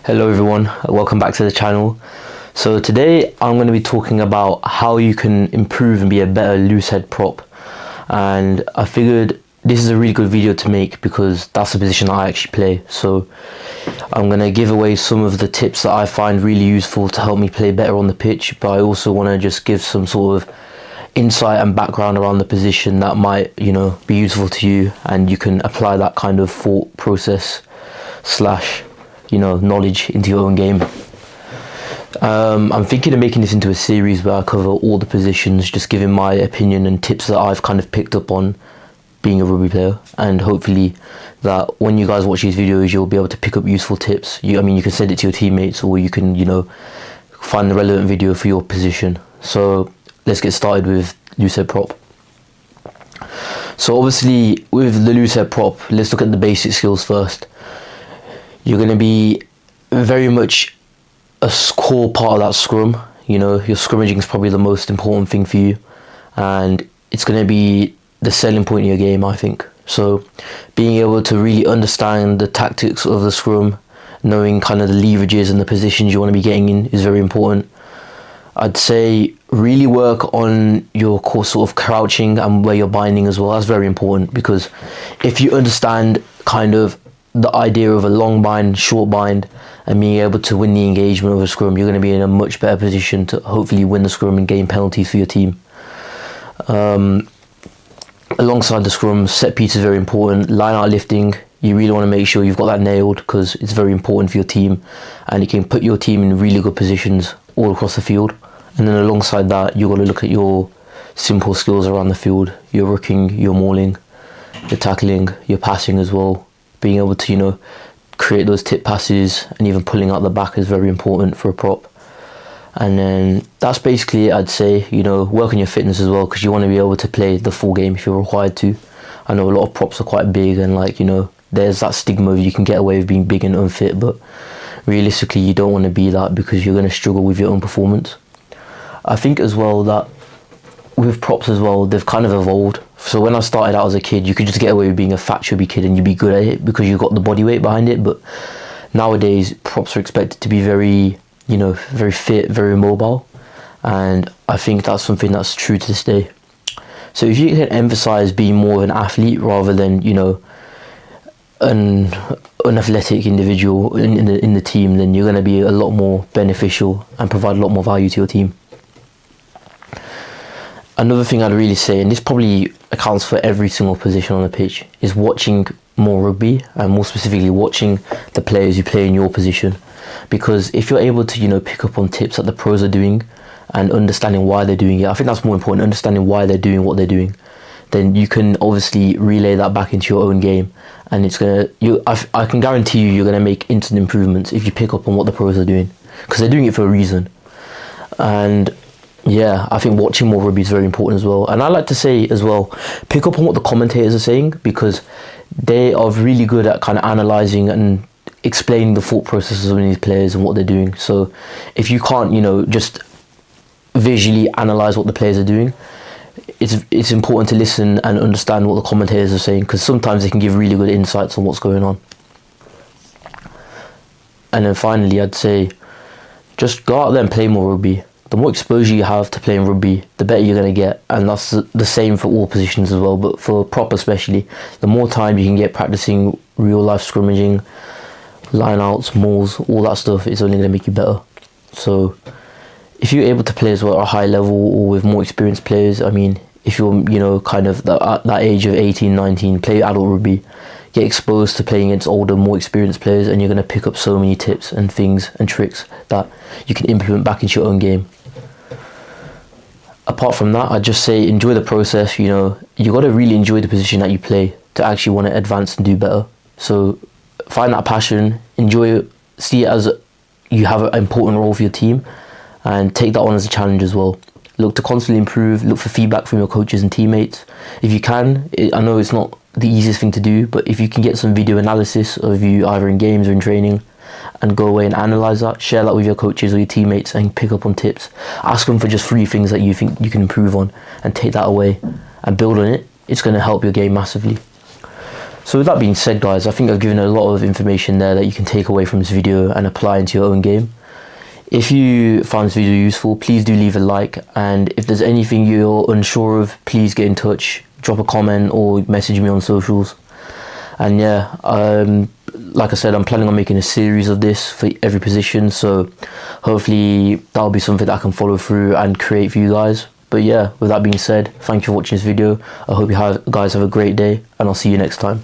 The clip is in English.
Hello everyone, welcome back to the channel. So today I'm going to be talking about how you can improve and be a better loose head prop, and I figured this is a really good video to make because that's the position I actually play. So I'm going to give away some of the tips that I find really useful to help me play better on the pitch, but I also want to just give some sort of insight and background around the position that might, be useful to you, and you can apply that kind of thought process slash knowledge into your own game. I'm thinking of making this into a series where I cover all the positions, just giving my opinion and tips that I've kind of picked up on being a rugby player, and hopefully that when you guys watch these videos you'll be able to pick up useful tips. You can send it to your teammates, or you can find the relevant video for your position. So let's get started with loose head prop. So obviously with the loose head prop, let's look at the basic skills first. You're going to be very much a core part of that scrum. Your scrummaging is probably the most important thing for you, and it's going to be the selling point of your game, I think. So being able to really understand the tactics of the scrum, knowing kind of the leverages and the positions you want to be getting in is very important. I'd say really work on your core sort of crouching and where you're binding as well. That's very important, because if you understand kind of the idea of a long bind, short bind, and being able to win the engagement of a scrum, you're going to be in a much better position to hopefully win the scrum and gain penalties for your team. Alongside the scrum, set piece is very important. Line out lifting, you really want to make sure you've got that nailed, because it's very important for your team, and it can put your team in really good positions all across the field. And then alongside that, you've got to look at your simple skills around the field, your rucking, your mauling, your tackling, your passing as well. Being able to create those tip passes and even pulling out the back is very important for a prop. And then that's basically it, I'd say. Work on your fitness as well, because you want to be able to play the full game if you're required to. I know a lot of props are quite big, and there's that stigma of you can get away with being big and unfit, but realistically you don't want to be that, because you're going to struggle with your own performance. I think as well that with props as well, they've kind of evolved. So when I started out as a kid, you could just get away with being a fat chubby kid and you'd be good at it because you got the body weight behind it. But nowadays props are expected to be very very fit, very mobile, and I think that's something that's true to this day. So if you can emphasize being more of an athlete rather than an unathletic individual in the team, then you're going to be a lot more beneficial and provide a lot more value to your team. Another thing I'd really say, and this probably accounts for every single position on the pitch, is watching more rugby, and more specifically watching the players who play in your position. Because if you're able to pick up on tips that the pros are doing and understanding why they're doing it, I think that's more important, understanding why they're doing what they're doing, then you can obviously relay that back into your own game, and I can guarantee you're going to make instant improvements if you pick up on what the pros are doing, because they're doing it for a reason. And yeah, I think watching more rugby is very important as well. And I like to say as well, pick up on what the commentators are saying, because they are really good at kind of analysing and explaining the thought processes of these players and what they're doing. So if you can't, just visually analyse what the players are doing, it's important to listen and understand what the commentators are saying, because sometimes they can give really good insights on what's going on. And then finally, I'd say just go out there and play more rugby. The more exposure you have to playing rugby, the better you're going to get, and that's the same for all positions as well, but for prop especially, the more time you can get practicing real life scrummaging, line outs, mauls, all that stuff, is only going to make you better. So if you're able to play as well at a high level or with more experienced players, if you're kind of at that age of 18, 19, play adult rugby, get exposed to playing against older, more experienced players, and you're going to pick up so many tips and things and tricks that you can implement back into your own game. Apart from that, I'd just say enjoy the process. You got to really enjoy the position that you play to actually want to advance and do better. So find that passion, enjoy it, see it as you have an important role for your team, and take that on as a challenge as well. Look to constantly improve, look for feedback from your coaches and teammates. If you can, I know it's not the easiest thing to do, but if you can get some video analysis of you either in games or in training, and go away and analyse that, share that with your coaches or your teammates and pick up on tips. Ask them for just 3 things that you think you can improve on, and take that away and build on it. It's going to help your game massively. So with that being said, guys, I think I've given a lot of information there that you can take away from this video and apply into your own game. If you found this video useful, please do leave a like, and if there's anything you're unsure of, please get in touch, drop a comment or message me on socials. And yeah, like I said, I'm planning on making a series of this for every position, so hopefully that'll be something that I can follow through and create for you guys. But yeah, with that being said, thank you for watching this video. I hope you guys have a great day, and I'll see you next time.